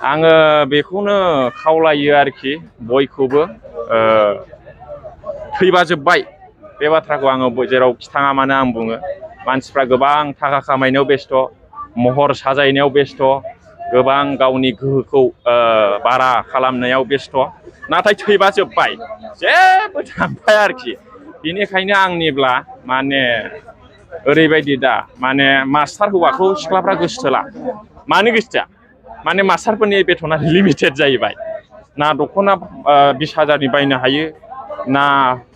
आङो बेखौनो खावलायो आरोखि बयखौबो थैबा जोब्बाय बे बाथ्राखौ आङो जेरावखि थाङा मानो आं बुङो मानसिफ्रा गोबां थाखा खामायनायाव बेस्थ' महर साजायनायाव बेस्थ' गोबां गावनि गोहोखौ बारा खालामनायाव बेस्थ' नाथाय थैबा जोब्बाय जेबो थांबाय आरोखि बेनिखायनो आंनिब्ला माने ओरैबायदि दा माने मास्टार हौवाखौ सिख्लाफ्रा गोसोथोला मानो गोसोथोआ माने मास्टारफोरनि बेथना लिमिटेड जाहैबाय ना दख'ना 20,000नि बायनो हायो ना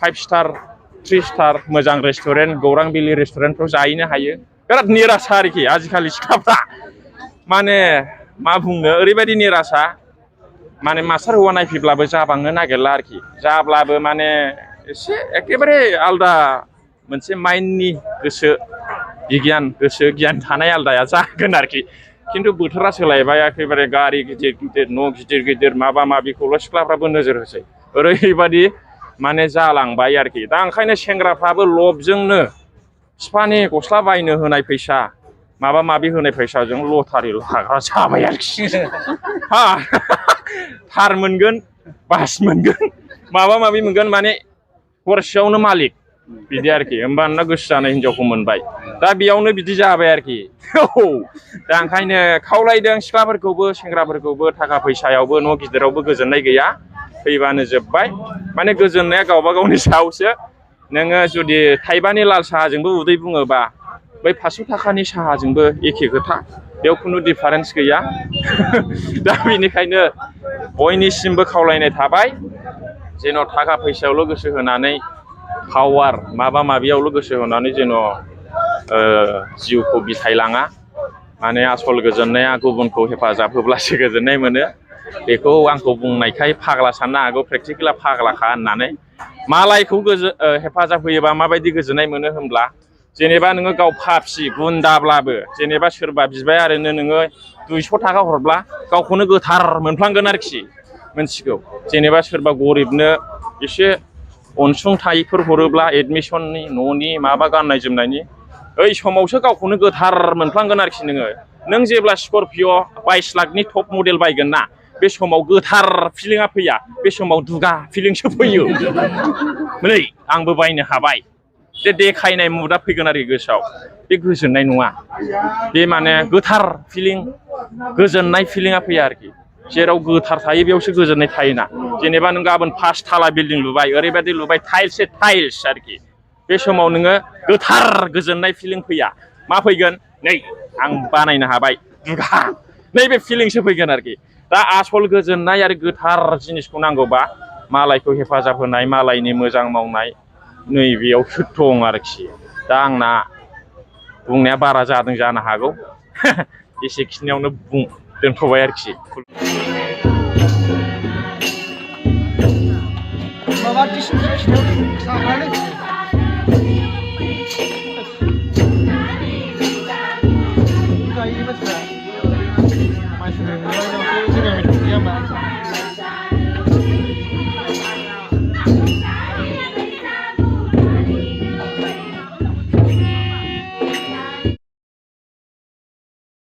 5 स्टार 3 स्टार मोजां रेस्टुरेन्ट गौरां बिलि रेस्टुरेन्टफ्राव जाहैनो हायो बिराद निरासा आरोखि आजिखालि सिख्लाफ्रा माने मा बुंनो ओरैबायदि निरासा माने मास्टार हौवा नायफैब्लाबो जाबांनो नागिरला आरोखि जाब्लाबो माने एसे एखेबारे आलदा मोनसे माइन्डनि गोसो गियान थानाय आलदाया जागोन आरोखि खिन्थु बोथोरा सोलायबाय एखेबारे गारि गिदिर गिदिर न' गिदिर गिदिर माबा माबिखौल' सिख्लाफ्राबो नोजोर होसै ओरैबायदि माने जालांबाय आरोखि दा ओंखायनो सेंग्राफ्राबो लबजोंनो बिफानि गस्ला बायनो होनाय फैसा माबा माबि होनाय फैसाजों लटारि लाग्रा जाबाय आरोखि हा थार मोनगोन बास मोनगोन माबा माबि मोनगोन माने हरसेयावनो मालिक बिदि आरोखि होमबाना गोसो जानाय हिनजावखौ मोनबाय दा बेयावनो बिदि जाबाय आरोखि औ दा ओंखायनो खावलायदों सिख्लाफोरखौबो सेंग्राफोरखौबो थाखा फैसायावबो न' गिदिरावबो गोजोननाय गैया फैबानो जोब्बाय माने गोजोननाया गावबा गावनि सायावसो नोङो जुदि थाइबानि लाल साहाजोंबो उदै बुङोबा बै 500 थाखानि साहाजोंबो एखे खोथा बेयाव खुनु डिफारेन्स गैया दा बेनिखायनो बयनिसिमबो खावलायनाय थाबाय जेन' थाखा फैसायावल' गोसो होनानै पावार माबा माबियावल' गोसो होनानै जेन' जिउखौ बिथायलाङा माने आसल गोजोननाया गुबुनखौ हेफाजाब होब्लासो गोजोननाय मोनो बेखौ आंखौ बुंनायखाय फाग्ला साननो हागौ प्रेक्टिकेला फाग्लाखा होननानै मालायखौ हेफाजाब होयोबा माबायदि गोजोननाय मोनो होनब्ला जेनेबा नोङो गाव पापि गुन्दाब्लाबो जेनेबा सोरबा बिबाय आरोनो नोङो 200 थाखा हरब्ला गावखौनो गोथार मोनफ्लांगोन आरोखि मोनथिगौ जेनेबा सोरबा गरिबनो एसे अनसुंथाइफोर हरोब्ला एडमिसननि न'नि माबा गाननाय जोमनायनि ओइ समावसो गावखौनो गोथार मोनफ्लांगोन आरोखि नों जेब्ला स्करपिय 22 लाखनि टप मडेल बायगोन ना बे समाव गोथार फिलिंआ फैया बे समाव दुगा फिलिंसो फैयो नै आंबो बायनो हाबाय जे देखायनाय मुदा फैगोन आरोखि गोसोआव बे गोजोननाय नङा बे माने गोथार फिलिं गोजोननाय फिलिंआ फैया आरोखि जेराव गोथार थायो बेयावसो गोजोननाय थायोना जेनेबा नों गाबोन 5 थाला बिल्डिं लुबाय ओरैबायदि लुबाय टाइल्स आरोखि बे समाव नोङो गोथार गोजोननाय फिलिं फैया मा फैगोन नै आं बानायनो हाबाय दुगा नैबे फिलिंसो फैगोन आरोखि दा आसल गोजोननाय आरो गोथार जिनिसखौ नांगौबा मालायखौ हेफाजाब होनाय मालायनि मोजां मावनाय नैबेयावसो दं आरोखि दा आंना बुंनाया बारा जादों जानो हागौ एसेखिनियावनो दोनथ'बाय आरोखि माबा